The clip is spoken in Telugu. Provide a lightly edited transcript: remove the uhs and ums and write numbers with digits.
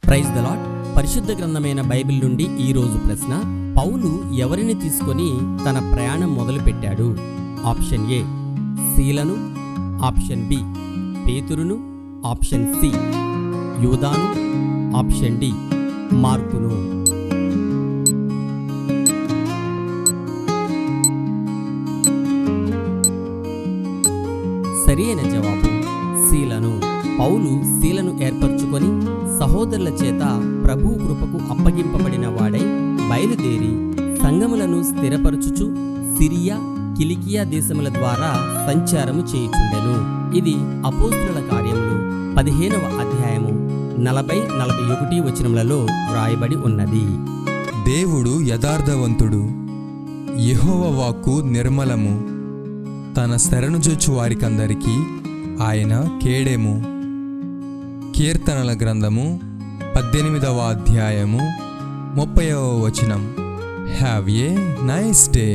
Praise the lord. పరిశుద్ధ గ్రంథమైన బైబిల్ నుండి ఈరోజు ప్రశ్న: పౌలు ఎవరిని తీసుకొని తన ప్రయాణం మొదలుపెట్టాడు? ఆప్షన్ ఏ సీలను, ఆప్షన్ బి పేతురును, ఆప్షన్ సి యూదాను, ఆప్షన్ డి మార్కును. సరియైన జవాబు సీలను. పౌలు సీలను ఏర్పరచుకొని సహోదరుల చేత ప్రభువు కృపకు అప్పగింపబడిన వాడై బయలుదేరి సంఘములను స్థిరపరచుచు సిరియా, కిలికియా దేశముల ద్వారా సంచారము చేయుచుండెను. ఇది అపోస్తుల కార్యములు 15వ అధ్యాయము 40-41 వచనములలో వ్రాయబడి ఉన్నది. దేవుడు యథార్థవంతుడు, యెహోవా వాక్కు నిర్మలము, తన శరణుజొచ్చు వారికందరికీ ఆయన కేడెము. కీర్తనల గ్రంథము 18వ అధ్యాయము 30వ వచనం. Have a nice day.